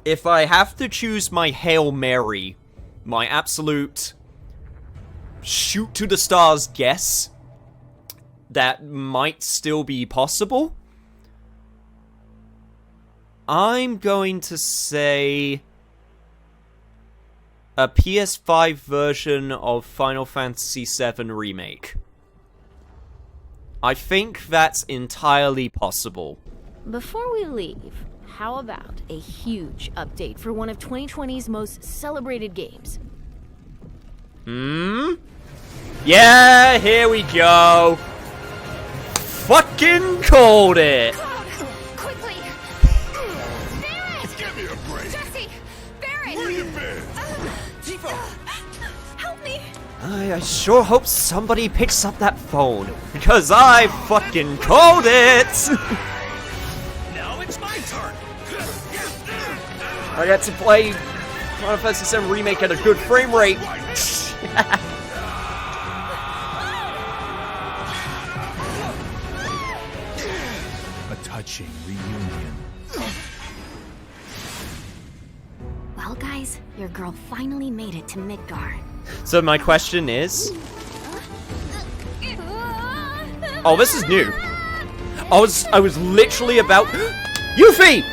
if I have to choose my Hail Mary, my absolute shoot to the stars guess that might still be possible, I'm going to say a PS5 version of Final Fantasy VII Remake. I think that's entirely possible. Before we leave, how about a huge update for one of 2020's most celebrated games? Yeah, here we go. Fucking called it. Cloud, quickly! Barret! Give me a break. Jesse! Barret! Where you been? Help me! I sure hope somebody picks up that phone, because I fucking called it! Now it's my turn. I got to play Final Fantasy VII Remake at a good frame rate. A touching reunion. Well, guys, your girl finally made it to Midgar. So my question is... Oh, this is new. I was literally about... Yuffie!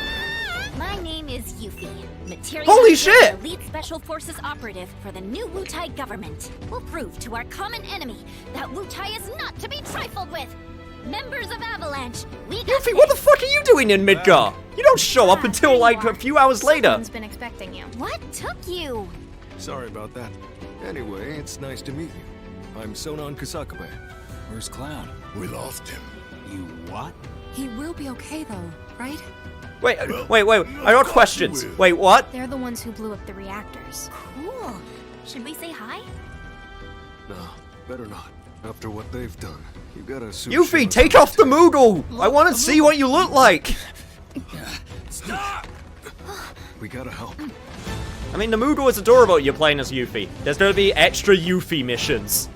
My name is Yuffie. Material Holy shit! Elite Special Forces operative for the new Wutai government. We'll prove to our common enemy that Wutai is not to be trifled with. Members of Avalanche, we got Yuffie, what the fuck are you doing in Midgar? You don't show up until like a few hours later. Someone's been expecting you. What took you? Sorry about that. Anyway, it's nice to meet you. I'm Sonon Kusakabe. Where's Cloud? We lost him. You what? He will be okay though, right? Wait, I got questions. Wait, what? They're the ones who blew up the reactors. Cool. Should we say hi? No, better not. After what they've done, you gotta assume. Yuffie, take off the Moogle! I want to see what you look like! Stop! We gotta help. I mean, the Moogle is adorable you're playing as Yuffie. There's gonna be extra Yuffie missions.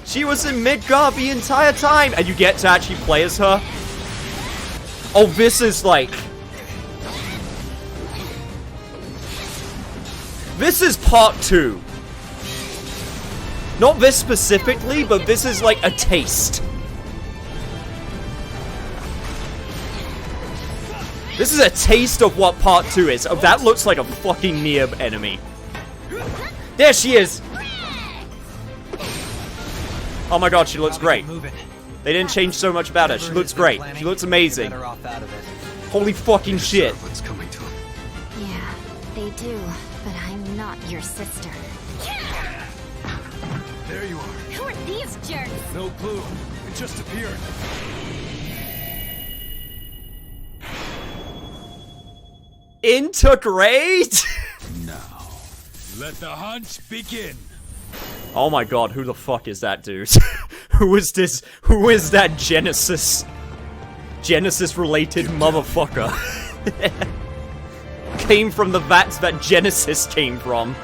She was in Midgar the entire time, and you get to actually play as her. Oh, this is like... This is part 2. Not this specifically, but this is like a taste. This is a taste of what part 2 is. Oh, that looks like a fucking near enemy. There she is! Oh my god, she looks great. They didn't change so much about her. She looks great. She looks amazing. Holy fucking shit. What's coming to him? Yeah, they do. But I'm not your sister. There you are. Who are these jerks? No clue. It just appeared. Intergrade? Now, let the hunt begin. Oh my god, who the fuck is that dude? Who is this? Who is that Genesis? Genesis-related motherfucker. Came from the vats that Genesis came from.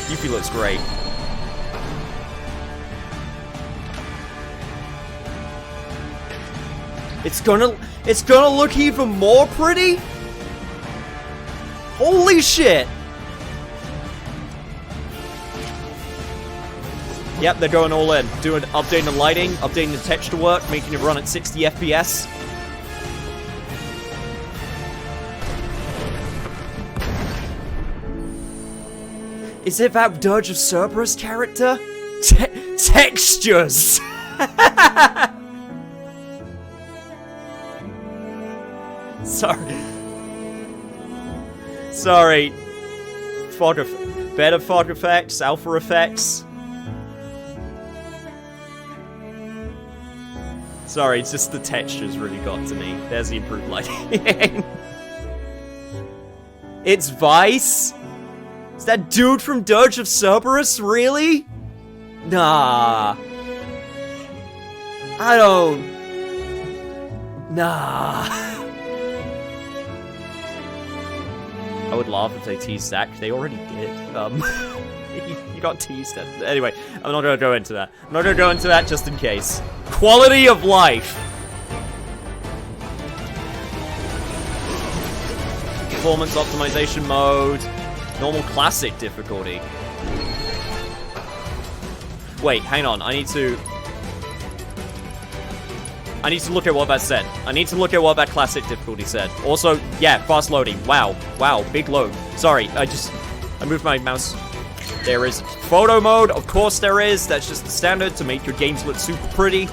Yuffie looks great. It's gonna look even more pretty? Holy shit! Yep, they're going all in. Updating the lighting, updating the texture work, making it run at 60 FPS. Is it that Dirge of Cerberus character? Textures! Sorry. Better fog effects, alpha effects. Sorry, it's just the textures really got to me. There's the improved lighting. It's Vice? Is that dude from Dirge of Cerberus, really? Nah. I don't... Nah. I would laugh if they teased that, 'cause they already did. You got teased. Anyway, I'm not gonna go into that. I'm not gonna go into that just in case. Quality of life. Performance optimization mode. Normal classic difficulty. Wait, hang on. I need to look at what that said. I need to look at what that classic difficulty said. Also, yeah, fast loading. Wow. Wow, big load. Sorry, I moved my mouse. There is photo mode. Of course there is. That's just the standard to make your games look super pretty.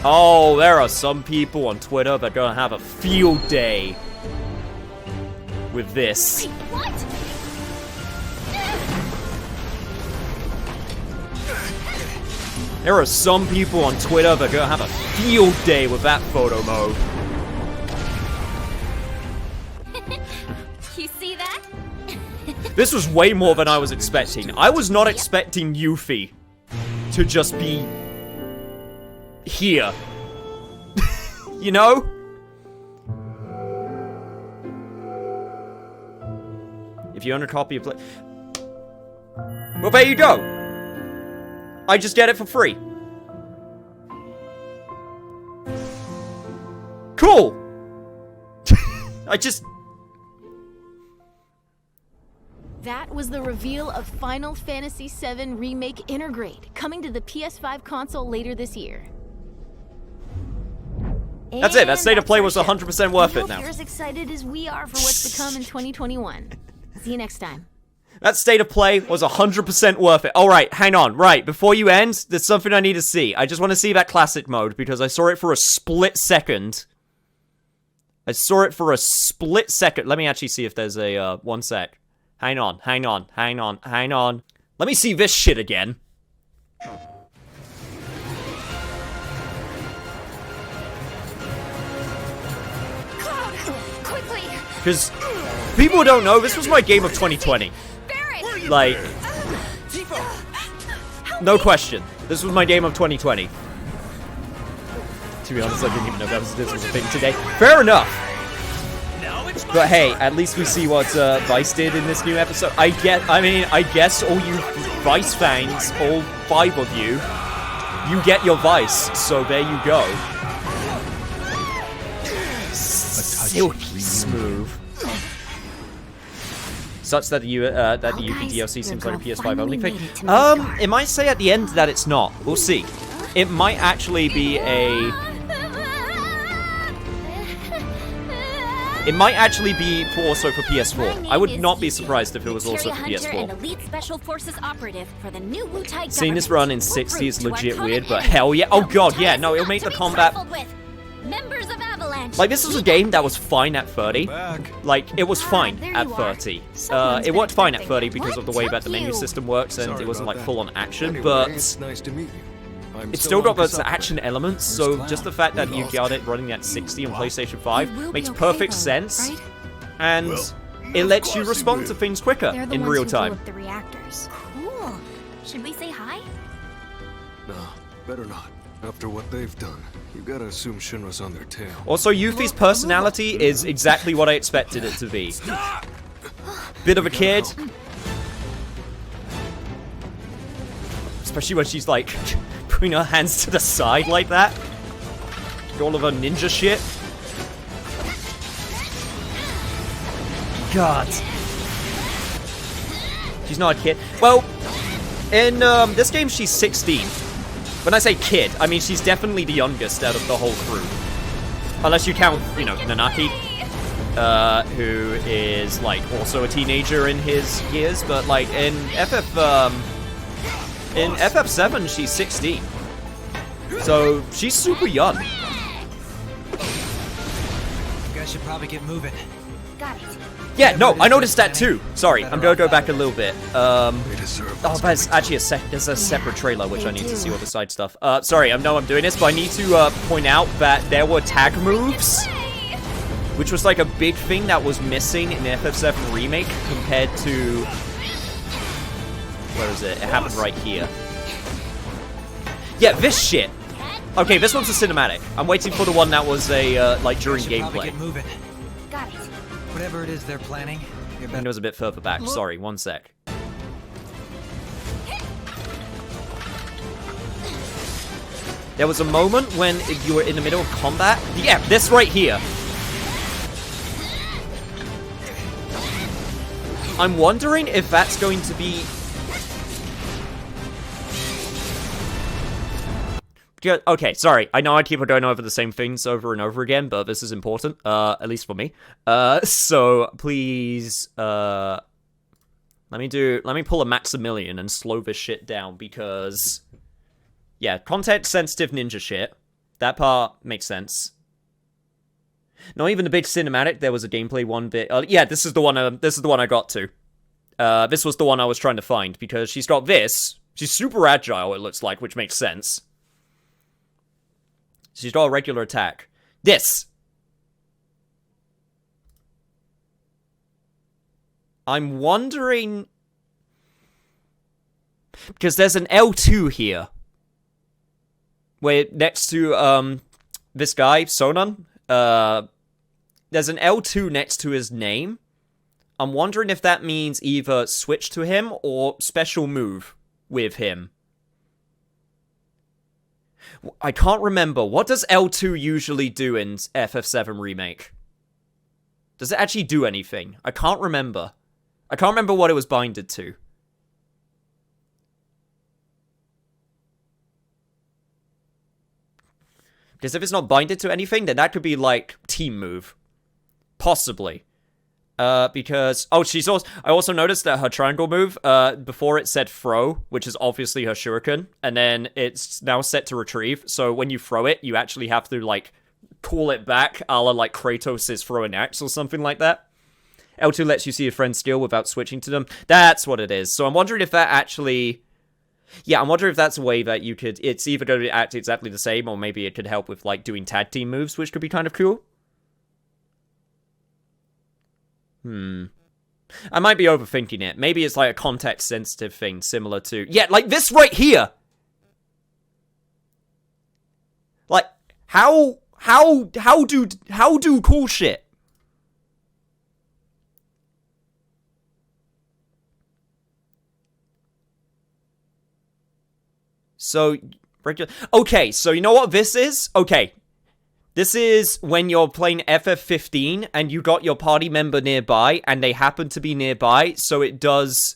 Oh, there are some people on Twitter that are gonna have a field day with this. Wait, what? There are some people on Twitter that are gonna have a field day with that photo mode. You see that? This was way more than I was expecting. I was not expecting Yuffie to just be here. You know? If you own a copy of well, there you go. I just get it for free. Cool. That was the reveal of Final Fantasy VII Remake Intergrade, coming to the PS5 console later this year. That's it. That state of play was 100% worth it now. You're as excited as we are for what's to come in 2021. See you next time. That state of play was 100% worth it. Alright, hang on. Right, before you end, there's something I need to see. I just want to see that classic mode, because I saw it for a split second. I saw it for a split second. Let me actually see if there's a, one sec. Hang on. Let me see this shit again. Cloud, quickly! Because people don't know, this was my game of 2020. Like, no question. This was my game of 2020. To be honest, I didn't even know this was a thing today. Fair enough. But hey, at least we see what Vice did in this new episode. I guess all you Vice fans, all 5 of you, you get your Vice. So there you go. Silky smooth. Such that the Yuffie DLC seems like a PS5 only thing. It might say at the end that it's not. We'll see. It might actually be a... It might actually be also for PS4. I would not be surprised if it was also for PS4. Seeing this run in 60 is legit weird, but hell yeah. Oh god, yeah, no, it'll make the combat... Members of Avalanche. Like, this was a game that was fine at 30. Like, it was fine at 30. It worked fine at 30 because of the way that the menu system works, and it wasn't, like, full-on action, but... It's nice to meet you. It's still got those action elements, so just the fact that you got it running at 60 on PlayStation 5 makes perfect sense, and it lets you respond to things quicker in real time. The reactors. Cool. Should we say hi? No, better not. After what they've done, you gotta assume Shinra's on their tail. Also, Yuffie's personality is exactly what I expected it to be. Bit of a kid. Especially when she's like, putting her hands to the side like that. All of her ninja shit. God. She's not a kid. Well, in this game she's 16. When I say kid, I mean she's definitely the youngest out of the whole crew. Unless you count, you know, Nanaki, who is, like, also a teenager in his years, but, like, in FF7, she's 16. So, she's super young. You guys should probably get moving. Got it. Yeah, no, I noticed that too. Sorry, I'm gonna go back a little bit. They deserve Oh, but it's actually there's a separate trailer, which I need to see all the side stuff. Sorry, I know I'm doing this, but I need to point out that there were tag moves, which was like a big thing that was missing in FF7 Remake compared to... Where is it? It happened right here. Yeah, this shit. Okay, this one's a cinematic. I'm waiting for the one that was a, like, during gameplay. Get moving. Got it. Whatever it is they're planning, you're better. Windows a bit further back. Sorry, one sec. There was a moment when you were in the middle of combat. Yeah, this right here. I'm wondering if that's going to be... Okay, sorry. I know I keep going over the same things over and over again, but this is important, at least for me. So please, let me pull a Maximilian and slow this shit down because, yeah, context-sensitive ninja shit. That part makes sense. Not even the big cinematic. There was a gameplay one bit. Yeah, this is the one. This is the one I got to. This was the one I was trying to find because she's got this. She's super agile. It looks like, which makes sense. She's got a regular attack. This! I'm wondering... Because there's an L2 here. Where next to, this guy, Sonon, there's an L2 next to his name. I'm wondering if that means either switch to him or special move with him. I can't remember. What does L2 usually do in FF7 Remake? Does it actually do anything? I can't remember. I can't remember what it was binded to. Because if it's not binded to anything, then that could be, like, team move. Possibly. Because... Oh, she's also... I also noticed that her triangle move, before it said throw, which is obviously her shuriken, and then it's now set to retrieve, so when you throw it, you actually have to, like, call it back, a la, like, Kratos' throw an axe or something like that. L2 lets you see your friend's skill without switching to them. That's what it is. So I'm wondering if that actually... Yeah, I'm wondering if that's a way that you could... It's either going to act exactly the same, or maybe it could help with, like, doing tag team moves, which could be kind of cool. I might be overthinking it. Maybe it's like a context-sensitive thing, similar to... Yeah, like this right here! Like, how do cool shit? So, regular... Okay, so you know what this is? Okay. This is when you're playing FF15 and you got your party member nearby and they happen to be nearby, so it does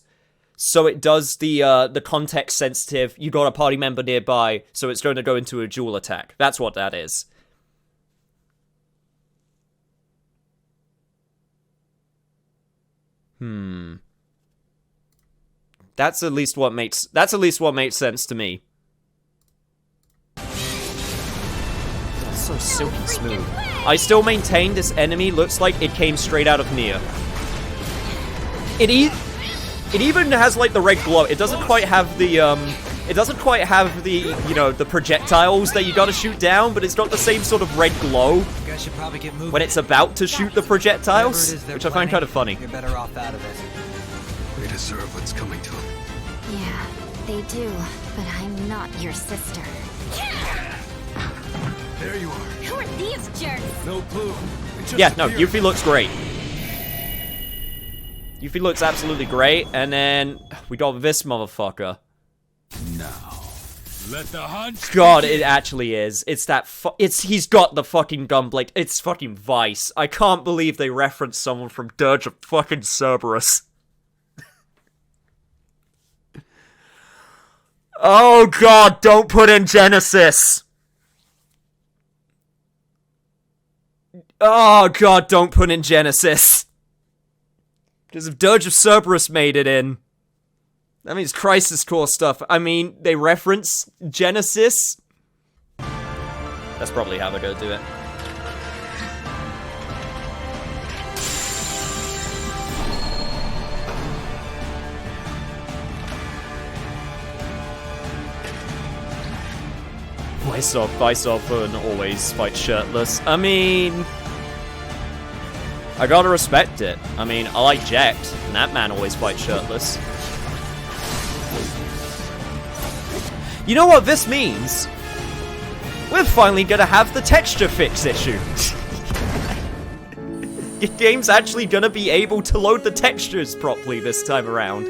the context sensitive, you got a party member nearby, so it's going to go into a dual attack. That's what that is. That's at least what makes sense to me. So silky smooth. I still maintain this enemy looks like it came straight out of Nier. It even has like the red glow. It doesn't quite have the you know, the projectiles that you gotta shoot down, but it's got the same sort of red glow Should probably get moving. when it's about to shoot the projectiles, which I find kind of funny. You're better off out of it. They deserve what's coming to them. Yeah, they do, but I'm not your sister. There you are. Who are these jerks? No clue. Yeah, no, Yuffie looks great. Yuffie looks absolutely great, and then we got this motherfucker. Now, let the hunt. God, it actually is. It's that he's got the fucking gunblade. It's fucking Vice. I can't believe they referenced someone from Dirge of fucking Cerberus. Oh god, don't put in Genesis! Oh god, don't put in Genesis! Because if Dirge of Cerberus made it in, that means Crisis Core stuff. I mean, they reference Genesis. That's probably how they're gonna do it. Vice often always fight shirtless. I mean, I gotta respect it. I mean, I like Jacked, and that man always fights shirtless. You know what this means? We're finally gonna have the texture fix issue. game's actually gonna be able to load the textures properly this time around.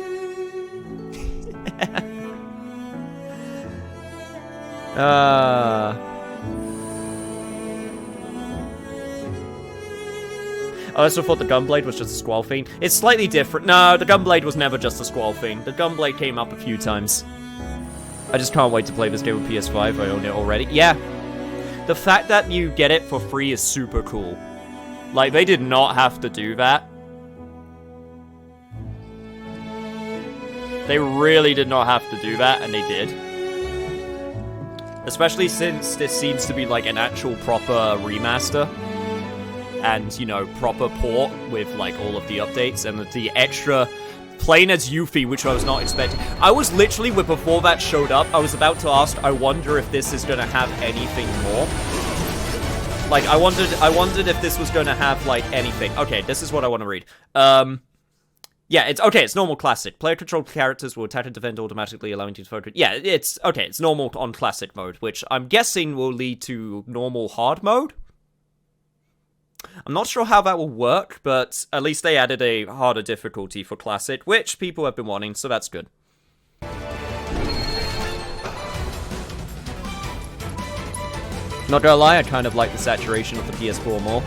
I also thought the Gunblade was just a Squall Fiend. It's slightly different. No, the Gunblade was never just a Squall Fiend. The Gunblade came up a few times. I just can't wait to play this game with PS5. I own it already. Yeah. The fact that you get it for free is super cool. Like, they did not have to do that. They really did not have to do that, and they did. Especially since this seems to be like an actual proper remaster. And, you know, proper port with, like, all of the updates and the extra playing as Yuffie, which I was not expecting. I was literally, before that showed up, I was about to ask, I wonder if this is gonna have anything more. Like, I wondered if this was gonna have, like, anything. Okay, this is what I want to read. Yeah, it's, okay, it's normal classic. Player-controlled characters will attack and defend automatically, allowing you to focus. Yeah, it's, okay, it's normal on classic mode, which I'm guessing will lead to normal hard mode? I'm not sure how that will work, but at least they added a harder difficulty for Classic, which people have been wanting, so that's good. Not gonna lie, I kind of like the saturation of the PS4 more.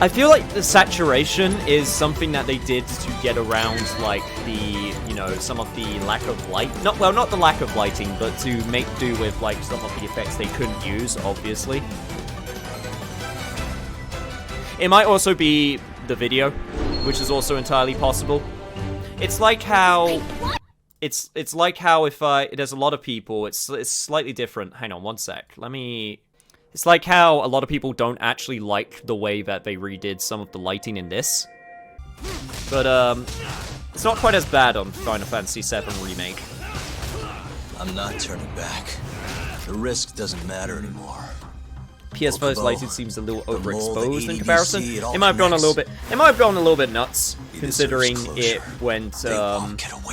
I feel like the saturation is something that they did to get around, like, the, you know, some of the lack of light. Not the lack of lighting, but to make do with, like, some of the effects they couldn't use, obviously. It might also be the video, which is also entirely possible. It's like how... It's like how if there's a lot of people, it's slightly different. Hang on one sec. Let me... It's like how a lot of people don't actually like the way that they redid some of the lighting in this. But, it's not quite as bad on Final Fantasy VII Remake. I'm not turning back. The risk doesn't matter anymore. PS4's lighting seems a little overexposed in comparison. It might have gone a little bit. It might have gone a little bit nuts, considering it went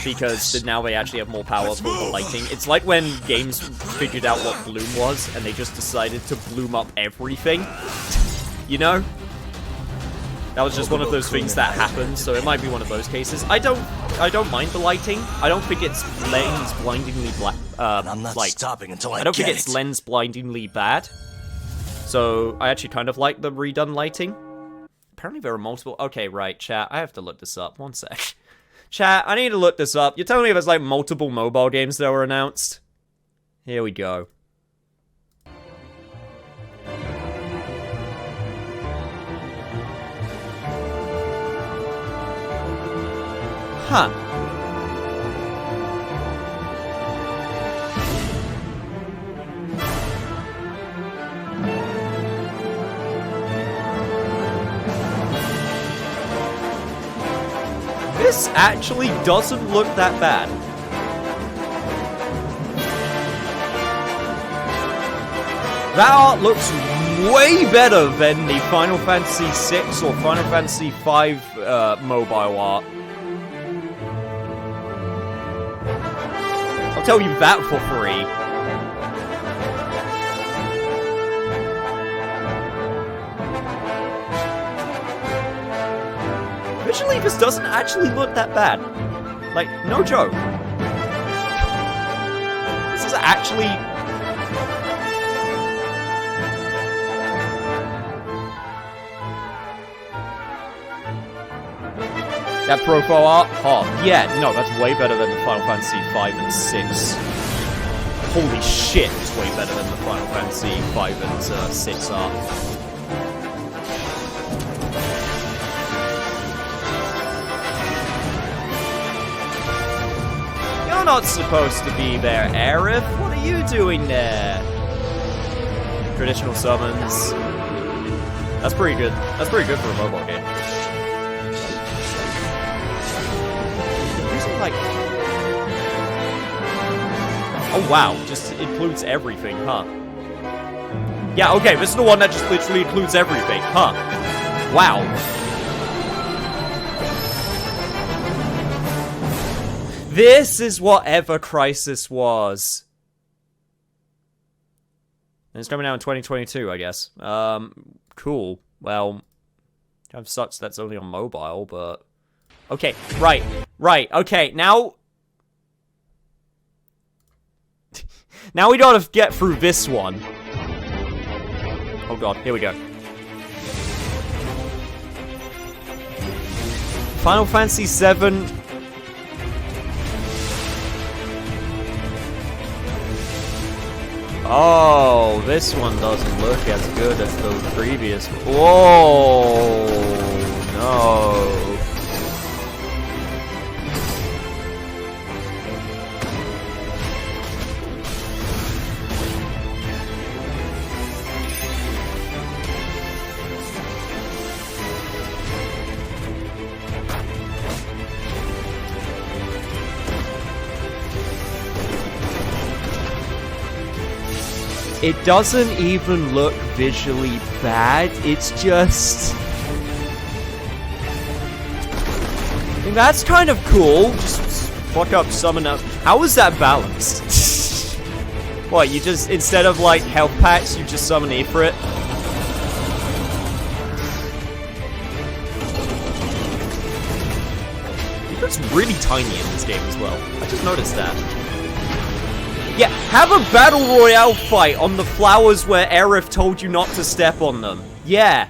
because now they actually have more power for the lighting. It's like when games figured out what bloom was, and they just decided to bloom up everything. You know, that was just one of those things that happened. So it might be one of those cases. I don't mind the lighting. I don't think it's lens blindingly black. I'm not stopping until I don't think it's lens blindingly bad. So, I actually kind of like the redone lighting. Apparently there are multiple... Okay, right, chat, I have to look this up. One sec. Chat, I need to look this up. You're telling me there's, like, multiple mobile games that were announced? Here we go. Huh. This actually doesn't look that bad. That art looks way better than the Final Fantasy VI or Final Fantasy V mobile art. I'll tell you that for free. Visually, this doesn't actually look that bad. Like, no joke. This is actually... That profile art? Oh, yeah, no, that's way better than the Final Fantasy V and 6. Holy shit, it's way better than the Final Fantasy V and 6 art. You're not supposed to be there, Aerith. What are you doing there? Traditional summons. That's pretty good. That's pretty good for a mobile game. Using like... Oh wow, just includes everything, huh? Yeah, okay, this is the one that just literally includes everything, huh? Wow. This is what Ever Crisis was. And it's coming out in 2022, I guess. Cool. Well, kind of sucks that's only on mobile, but... Okay, right, okay, now... Now we gotta get through this one. Oh god, here we go. Final Fantasy VII... Oh, this one doesn't look as good as those previous... Whoa! No. It doesn't even look visually bad, it's just... I mean, that's kind of cool. Just fuck up summon up. How is that balanced? What, you just, instead of like health packs, you just summon Ifrit? Ifrit's really tiny in this game as well. I just noticed that. Yeah, have a battle royale fight on the flowers where Aerith told you not to step on them. Yeah.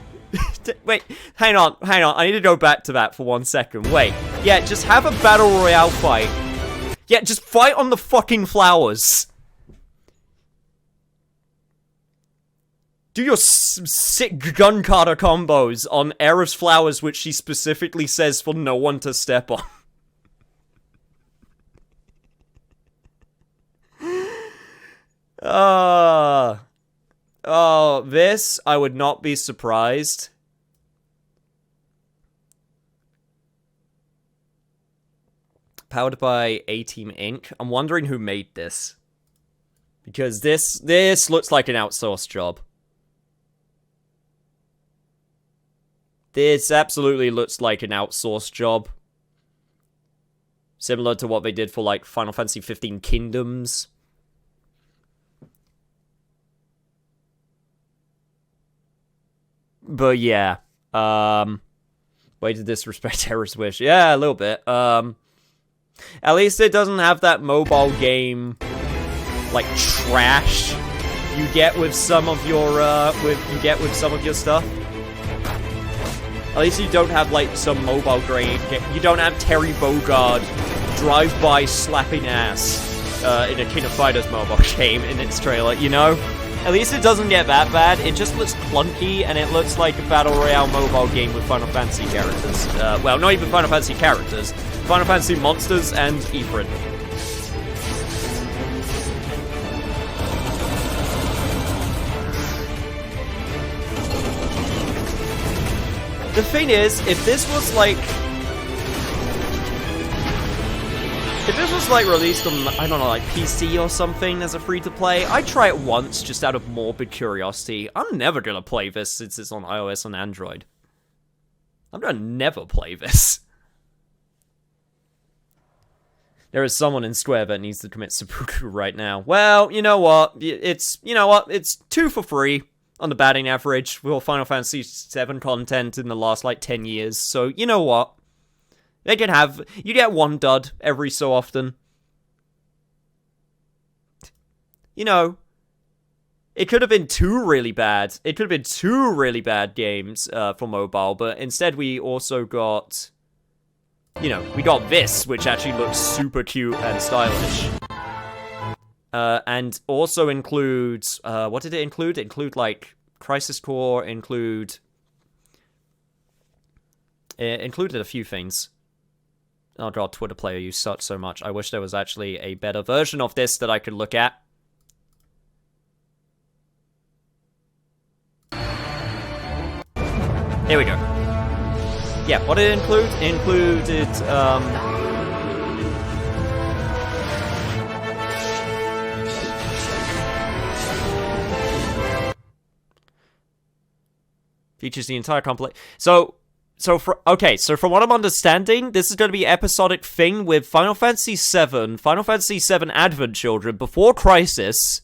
Wait, hang on. I need to go back to that for 1 second. Wait. Yeah, just have a battle royale fight. Yeah, just fight on the fucking flowers. Do your sick gun cutter combos on Aerith's flowers, which she specifically says for no one to step on. Oh, this, I would not be surprised. Powered by A-Team Inc. I'm wondering who made this. Because this looks like an outsourced job. This absolutely looks like an outsourced job. Similar to what they did for, like, Final Fantasy XV Kingdoms. But yeah, way to disrespect Terra's Wish. Yeah, a little bit. At least it doesn't have that mobile game, like, trash you get with some of your, stuff. At least you don't have, like, some mobile grade. You don't have Terry Bogard drive-by slapping ass, in a King of Fighters mobile game in its trailer, you know? At least it doesn't get that bad. It just looks clunky, and it looks like a Battle Royale mobile game with Final Fantasy characters. Well, not even Final Fantasy characters. Final Fantasy monsters and Ifrit. The thing is, if this was like released on, I don't know, like PC or something as a free-to-play, I'd try it once just out of morbid curiosity. I'm never gonna play this since it's on iOS and Android. I'm gonna never play this. There is someone in Square that needs to commit seppuku right now. Well, you know what? It's 2 for free on the batting average with Final Fantasy VII content in the last, like, 10 years. So, you know what? You get one dud every so often. You know, it could have been 2 really bad. It could have been 2 really bad games for mobile, but instead we also got, you know, we got this, which actually looks super cute and stylish. And also includes, what did it include? It include, like, Crisis Core, it included a few things. Oh god, Twitter player, you suck so much. I wish there was actually a better version of this that I could look at. Here we go. Yeah, what did it include? It included, features the entire complex. So from what I'm understanding, this is going to be episodic thing with Final Fantasy VII, Final Fantasy VII Advent Children, Before Crisis,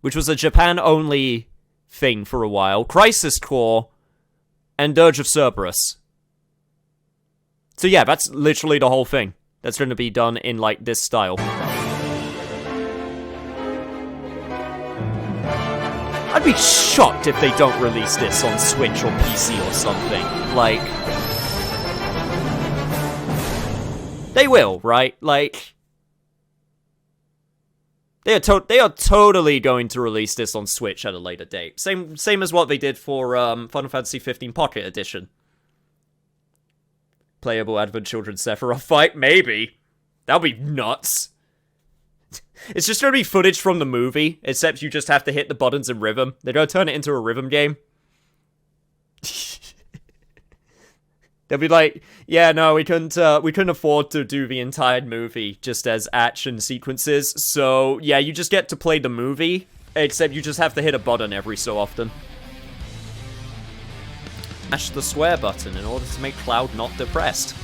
which was a Japan-only thing for a while, Crisis Core, and Dirge of Cerberus. So yeah, that's literally the whole thing. That's going to be done in, like, this style. I'd be shocked if they don't release this on Switch or PC or something. Like... They will, right? Like... They are totally going to release this on Switch at a later date. Same as what they did for Final Fantasy XV Pocket Edition. Playable Advent Children Sephiroth fight? Maybe. That'll be nuts. It's just gonna be footage from the movie, except you just have to hit the buttons in rhythm. They're gonna turn it into a rhythm game. They'll be like, yeah, no, we couldn't afford to do the entire movie just as action sequences, so yeah, you just get to play the movie, except you just have to hit a button every so often. Mash the swear button in order to make Cloud not depressed.